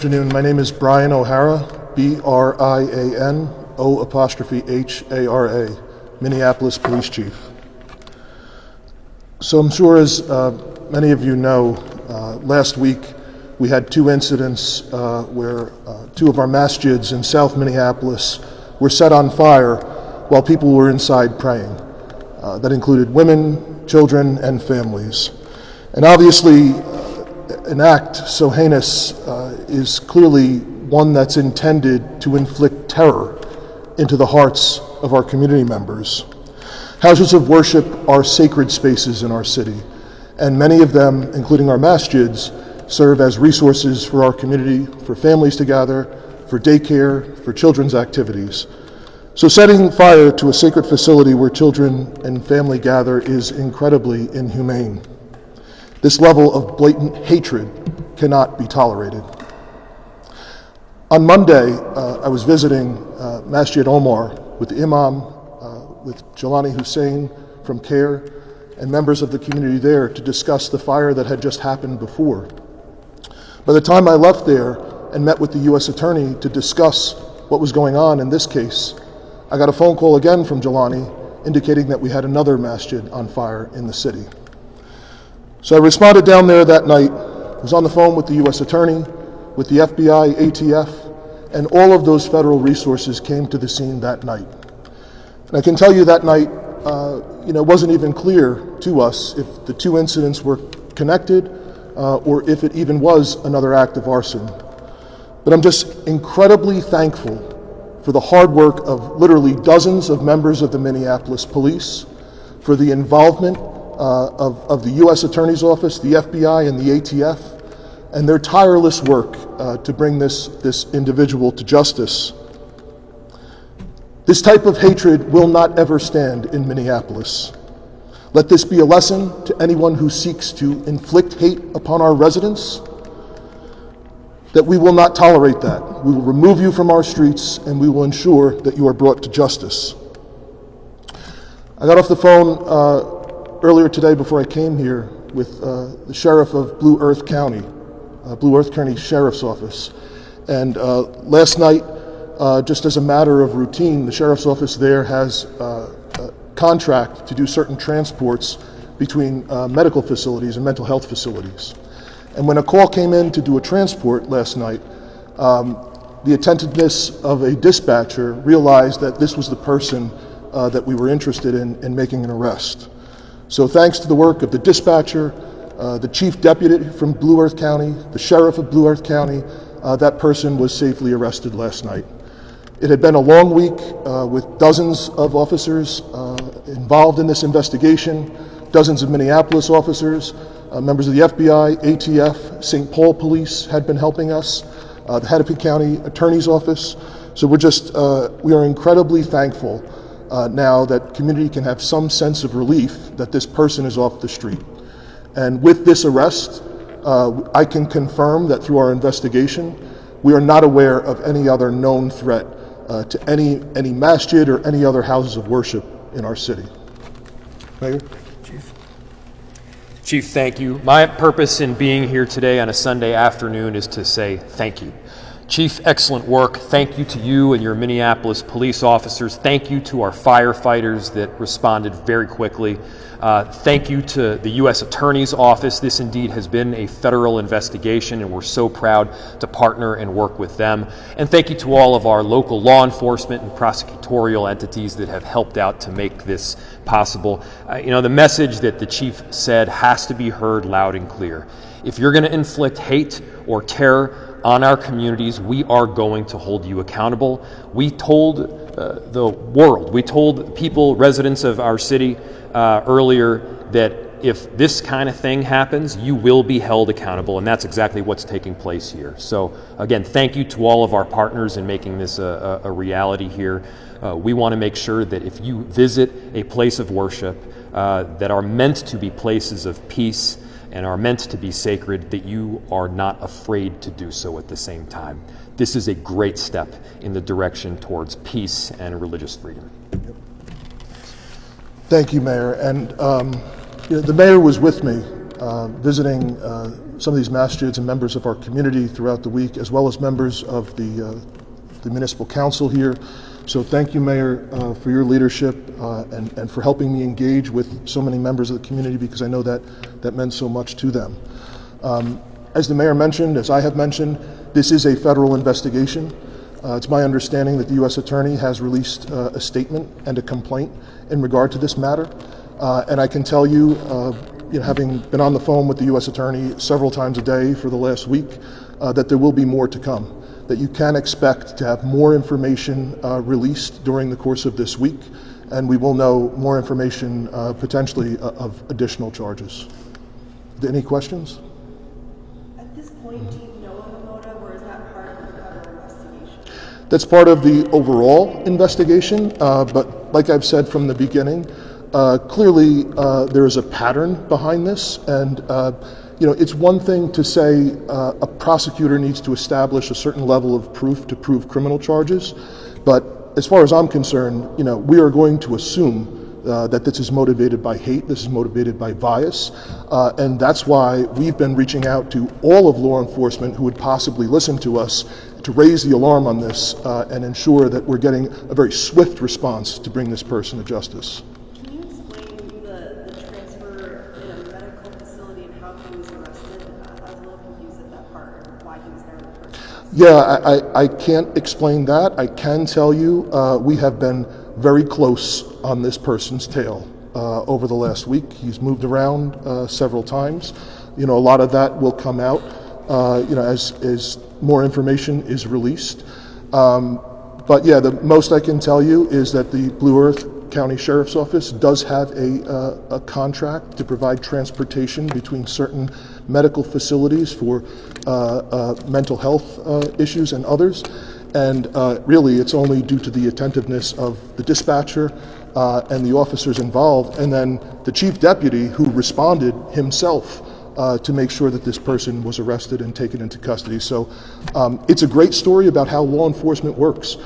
Good afternoon. My name is Brian O'Hara, B-R-I-A-N-O''H-A-R-A, Minneapolis Police Chief. So I'm sure, as many of you know, last week we had two incidents where two of our masjids in South Minneapolis were set on fire while people were inside praying. That included women, children, and families. And obviously, an act so heinous is clearly one that's intended to inflict terror into the hearts of our community members. Houses of worship are sacred spaces in our city, and many of them, including our masjids, serve as resources for our community, for families to gather, for daycare, for children's activities. So setting fire to a sacred facility where children and family gather is incredibly inhumane. This level of blatant hatred cannot be tolerated. On Monday, I was visiting Masjid Omar with the Imam, with Jelani Hussein from CARE, and members of the community there to discuss the fire that had just happened before. By the time I left there and met with the U.S. Attorney to discuss what was going on in this case, I got a phone call again from Jelani indicating that we had another masjid on fire in the city. So I responded down there that night, was on the phone with the U.S. Attorney, with the FBI, ATF, and all of those federal resources came to the scene that night. And I can tell you that night, it wasn't even clear to us if the two incidents were connected or if it even was another act of arson. But I'm just incredibly thankful for the hard work of literally dozens of members of the Minneapolis Police, for the involvement of the U.S. Attorney's Office, the FBI, and the ATF, and their tireless work to bring this individual to justice. This type of hatred will not ever stand in Minneapolis. Let this be a lesson to anyone who seeks to inflict hate upon our residents, that we will not tolerate that. We will remove you from our streets, and we will ensure that you are brought to justice. I got off the phone earlier today before I came here with the sheriff of Blue Earth County Sheriff's Office. And last night, just as a matter of routine, the sheriff's office there has a contract to do certain transports between medical facilities and mental health facilities. And when a call came in to do a transport last night, the attentiveness of a dispatcher realized that this was the person that we were interested in making an arrest. So thanks to the work of the dispatcher, the chief deputy from Blue Earth County, the sheriff of Blue Earth County, that person was safely arrested last night. It had been a long week with dozens of officers involved in this investigation, dozens of Minneapolis officers, members of the FBI, ATF, St. Paul Police had been helping us, the Hennepin County Attorney's Office. So we are incredibly thankful now that community can have some sense of relief that this person is off the street. And with this arrest, I can confirm that through our investigation, we are not aware of any other known threat to any masjid or any other houses of worship in our city. Mayor? Chief, thank you. My purpose in being here today on a Sunday afternoon is to say thank you. Chief, excellent work. Thank you to you and your Minneapolis police officers. Thank you to our firefighters that responded very quickly. Thank you to the U.S. Attorney's Office. This indeed has been a federal investigation, and we're so proud to partner and work with them. And thank you to all of our local law enforcement and prosecutorial entities that have helped out to make this possible. The message that the chief said has to be heard loud and clear. If you're going to inflict hate or terror on our communities, we are going to hold you accountable. We told the world, we told people, residents of our city earlier, that if this kind of thing happens, you will be held accountable, and that's exactly what's taking place here. So again, thank you to all of our partners in making this a reality here. We want to make sure that if you visit a place of worship that are meant to be places of peace and are meant to be sacred, that you are not afraid to do so at the same time. This is a great step in the direction towards peace and religious freedom. Thank you, Mayor. And the mayor was with me visiting some of these masjids and members of our community throughout the week, as well as members of the municipal council here. So thank you, Mayor, for your leadership and for helping me engage with so many members of the community, because I know that meant so much to them. As the Mayor mentioned, as I have mentioned, this is a federal investigation. It's my understanding that the U.S. Attorney has released a statement and a complaint in regard to this matter. And I can tell you, having been on the phone with the U.S. Attorney several times a day for the last week, that there will be more to come, that you can expect to have more information released during the course of this week, and we will know more information potentially of additional charges. Any questions? At this point, do you know of the motive, or is that part of the federal investigation? That's part of the overall investigation, but like I've said from the beginning, clearly there is a pattern behind this, and it's one thing to say a prosecutor needs to establish a certain level of proof to prove criminal charges, but as far as I'm concerned, we are going to assume that this is motivated by hate, this is motivated by bias, and that's why we've been reaching out to all of law enforcement who would possibly listen to us to raise the alarm on this and ensure that we're getting a very swift response to bring this person to justice. Can you explain the transfer in a medical facility and how he was arrested? I was a little confused at that part, or why he was there in the first place. Yeah, I can't explain that. I can tell you we have been very close on this person's tail over the last week. He's moved around several times. A lot of that will come out as more information is released. But yeah, the most I can tell you is that the Blue Earth County Sheriff's Office does have a contract to provide transportation between certain medical facilities for mental health issues and others. And really, it's only due to the attentiveness of the dispatcher and the officers involved, and then the chief deputy who responded himself to make sure that this person was arrested and taken into custody. So it's a great story about how law enforcement works.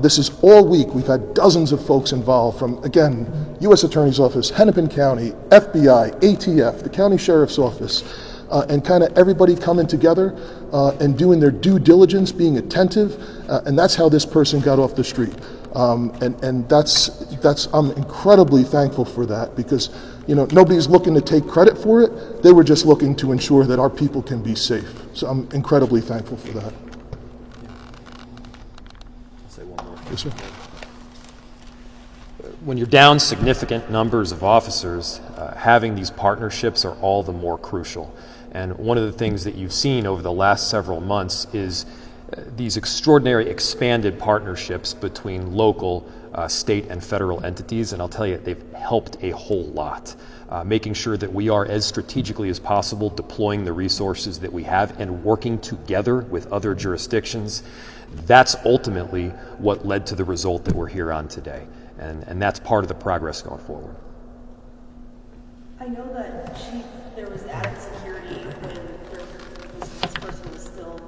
This is all week. We've had dozens of folks involved from, again, U.S. Attorney's Office, Hennepin County, FBI, ATF, the County Sheriff's Office, and kind of everybody coming together and doing their due diligence, being attentive, and that's how this person got off the street. And that's I'm incredibly thankful for that, because nobody's looking to take credit for it. They were just looking to ensure that our people can be safe. So I'm incredibly thankful for that. I'll say one more. Yes, sir. When you're down significant numbers of officers, having these partnerships are all the more crucial. And one of the things that you've seen over the last several months is these extraordinary expanded partnerships between local, state, and federal entities. And I'll tell you, they've helped a whole lot. Making sure that we are as strategically as possible deploying the resources that we have and working together with other jurisdictions. That's ultimately what led to the result that we're here on today. And that's part of the progress going forward. I know that, Chief, there was added security when this person was still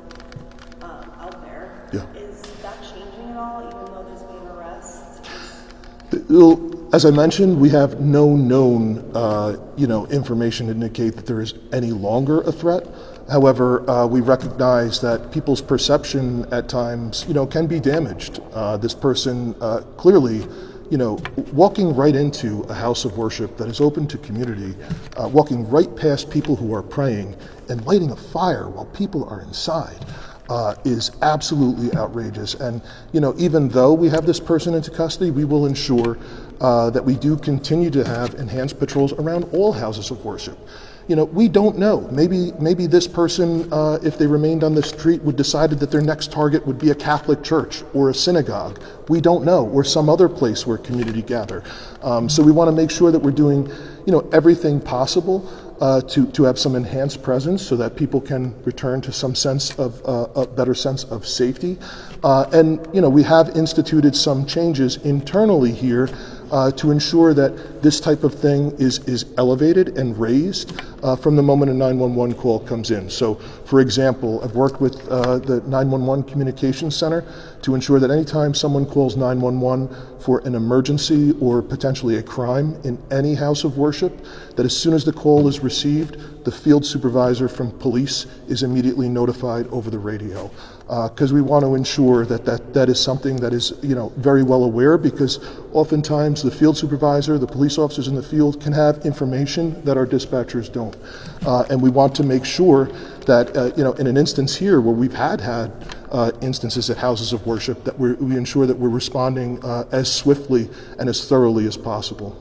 out there. Yeah. Is that changing at all, even though there's been an arrest? As I mentioned, we have no known, information to indicate that there is any longer a threat. However, we recognize that people's perception at times, can be damaged. This person clearly, walking right into a house of worship that is open to community, walking right past people who are praying and lighting a fire while people are inside is absolutely outrageous. And, even though we have this person into custody, we will ensure that we do continue to have enhanced patrols around all houses of worship. We don't know. Maybe this person, if they remained on the street, would decide that their next target would be a Catholic church or a synagogue. We don't know, or some other place where community gather. So we want to make sure that we're doing, everything possible to have some enhanced presence so that people can return to some sense of a better sense of safety. And we have instituted some changes internally here to ensure that this type of thing is elevated and raised from the moment a 911 call comes in. So, for example, I've worked with the 911 Communications Center to ensure that anytime someone calls 911 for an emergency or potentially a crime in any house of worship, that as soon as the call is received, the field supervisor from police is immediately notified over the radio. Because we want to ensure that is something that is, very well aware, because oftentimes the field supervisor, the police officers in the field can have information that our dispatchers don't. And we want to make sure that, in an instance here where we've had instances at houses of worship, that we ensure that we're responding as swiftly and as thoroughly as possible.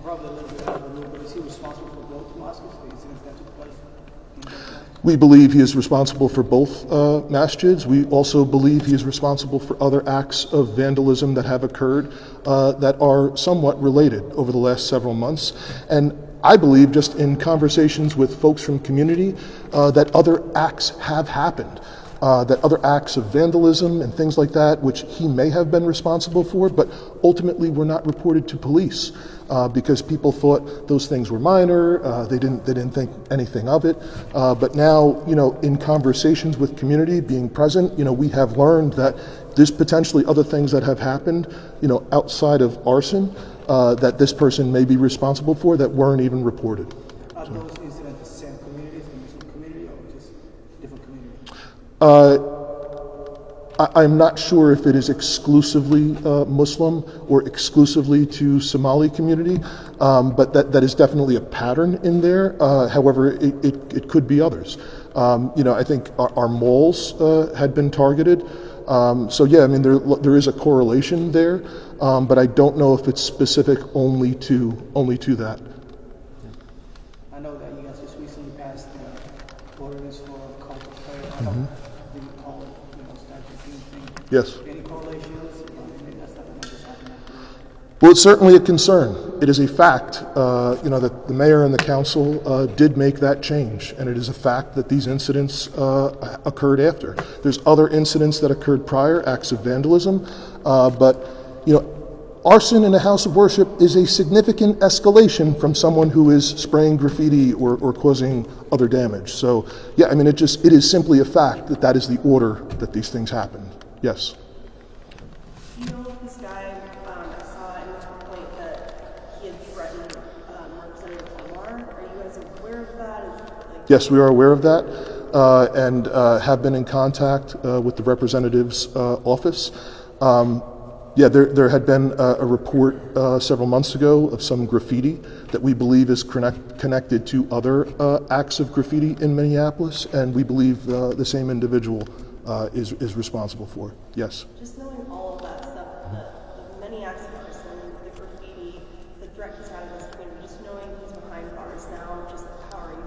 Probably a little bit out of the loop, but is he responsible for both mosques, the incidents that took place? We believe he is responsible for both masjids. We also believe he is responsible for other acts of vandalism that have occurred that are somewhat related over the last several months. And I believe, just in conversations with folks from community, that other acts have happened. That other acts of vandalism and things like that, which he may have been responsible for, but ultimately were not reported to police because people thought those things were minor. They didn't think anything of it. But now, in conversations with community, being present, we have learned that there's potentially other things that have happened, outside of arson, that this person may be responsible for that weren't even reported. Are those incidents the same communities, the Muslim community, or just different communities? I'm not sure if it is exclusively Muslim or exclusively to Somali community, but that is definitely a pattern in there. However, it could be others. I think our malls had been targeted. So yeah, I mean, there is a correlation there, but I don't know if it's specific only to that. I know that you guys just recently passed the ordinance for cult of Frey. Do you call it, statute thing? Yes. Any correlations? Maybe that's not what just happened afterwards. Well, it's certainly a concern. It is a fact, that the mayor and the council did make that change, and it is a fact that these incidents occurred after. There's other incidents that occurred prior, acts of vandalism, but arson in a house of worship is a significant escalation from someone who is spraying graffiti or causing other damage. So, yeah, I mean, it is simply a fact that is the order that these things happened. Yes. Do you know if this guy, I saw in the complaint that he had threatened Representative Omar? Are you guys aware of that? Yes, we are aware of that, and have been in contact with the representative's office. There had been a report several months ago of some graffiti that we believe is connected to other acts of graffiti in Minneapolis, and we believe the same individual is responsible for it. Yes. Just knowing all of that stuff, the many acts of arson, the graffiti, the threat he's had in this community, just knowing he's behind bars now, just how are you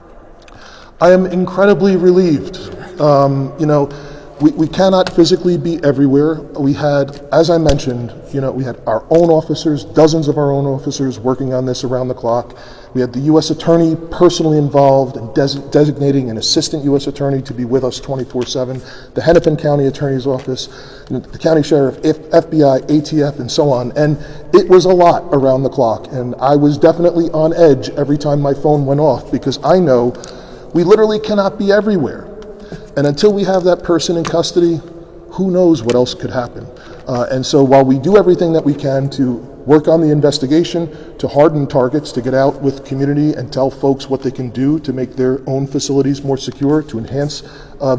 feeling? I am incredibly relieved. We cannot physically be everywhere. We had, as I mentioned, we had our own officers, dozens of our own officers working on this around the clock. We had the U.S. Attorney personally involved in designating an assistant U.S. Attorney to be with us 24/7, the Hennepin County Attorney's Office, the County Sheriff, FBI, ATF, and so on. And it was a lot around the clock. And I was definitely on edge every time my phone went off, because I know we literally cannot be everywhere. And until we have that person in custody, who knows what else could happen. And so while we do everything that we can to work on the investigation, to harden targets, to get out with community and tell folks what they can do to make their own facilities more secure, to enhance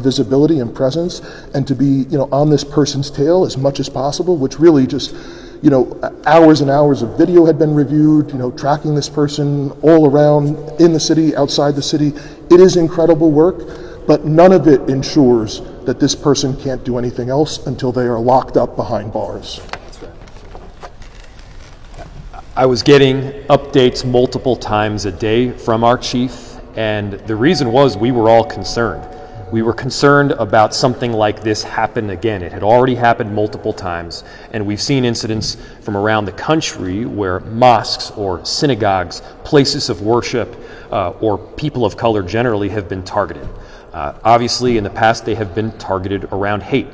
visibility and presence, and to be on this person's tail as much as possible, which really just hours and hours of video had been reviewed, tracking this person all around in the city, outside the city. It is incredible work. But none of it ensures that this person can't do anything else until they are locked up behind bars. I was getting updates multiple times a day from our chief, and the reason was we were all concerned. We were concerned about something like this happen again. It had already happened multiple times, and we've seen incidents from around the country where mosques or synagogues, places of worship, or people of color generally have been targeted. Obviously, in the past, they have been targeted around hate.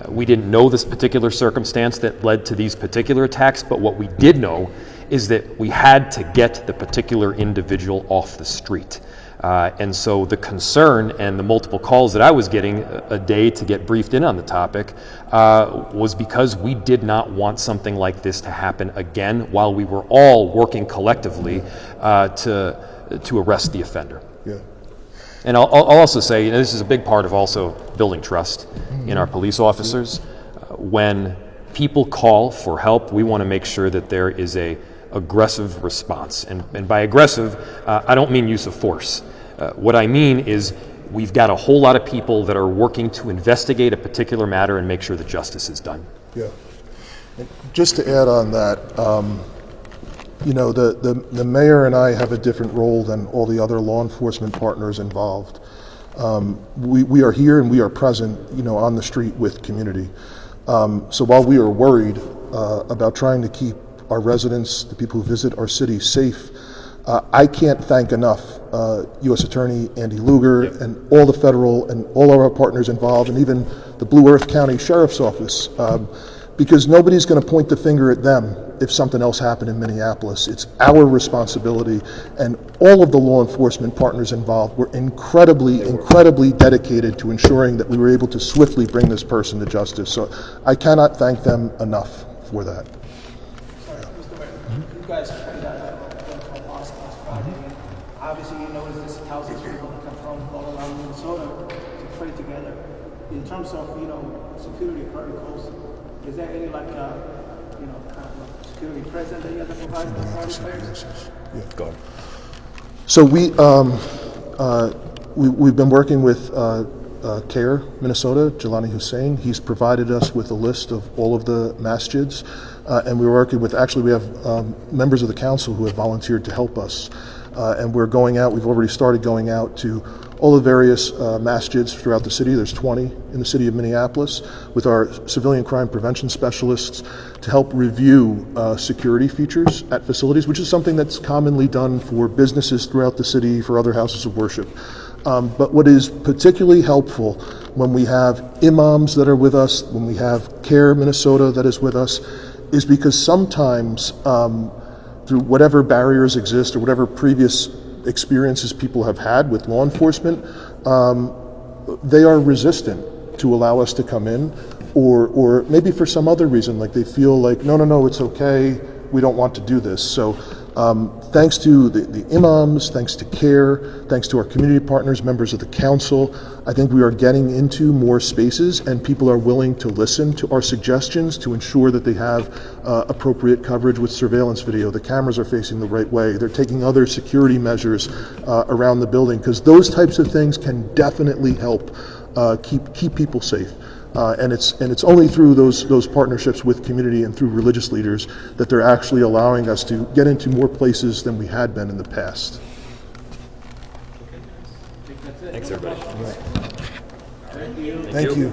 We didn't know this particular circumstance that led to these particular attacks, but what we did know is that we had to get the particular individual off the street. And so the concern and the multiple calls that I was getting a day to get briefed in on the topic was because we did not want something like this to happen again while we were all working collectively to arrest the offender. Yeah. And I'll also say, you know, this is a big part of also building trust in our police officers. When people call for help, we want to make sure that there is a aggressive response. And by aggressive, I don't mean use of force. What I mean is we've got a whole lot of people that are working to investigate a particular matter and make sure that justice is done. Yeah. And just to add on that, you know, the mayor and I have a different role than all the other law enforcement partners involved. We are here and we are present, you know, on the street with community. So while we are worried about trying to keep our residents, the people who visit our city, safe, I can't thank enough U.S. Attorney Andy Luger and all the federal and all of our partners involved, and even the Blue Earth County Sheriff's Office, because nobody's going to point the finger at them if something else happened in Minneapolis. It's our responsibility, and all of the law enforcement partners involved were incredibly dedicated to ensuring that we were able to swiftly bring this person to justice. So I cannot thank them enough for that. Sorry, Mr. Mayor, you guys prayed at a mosque last Friday, and obviously you noticed there's thousands of people that come from all around Minnesota to pray together. In terms of, you know, security protocols, is there any like, you know, kind of like security present that you have to provide for the players? Yeah, go ahead. So we've been working with CARE Minnesota, Jelani Hussein. He's provided us with a list of all of the masjids, and we're working with, actually we have members of the council who have volunteered to help us, and we're going out, we've already started going out to all the various masjids throughout the city. There's 20 in the city of Minneapolis, with our civilian crime prevention specialists to help review security features at facilities, which is something that's commonly done for businesses throughout the city, for other houses of worship. But what is particularly helpful when we have imams that are with us, when we have CARE Minnesota that is with us, is because sometimes through whatever barriers exist or whatever previous experiences people have had with law enforcement, they are resistant to allow us to come in, or maybe for some other reason, like they feel like, no, it's okay, we don't want to do this. So thanks to the imams, thanks to CARE, thanks to our community partners, members of the council, I think we are getting into more spaces, and people are willing to listen to our suggestions to ensure that they have appropriate coverage with surveillance video. The cameras are facing the right way. They're taking other security measures around the building, because those types of things can definitely help keep people safe. And it's only through those partnerships with community and through religious leaders that they're actually allowing us to get into more places than we had been in the past. Thanks, everybody. Thank you.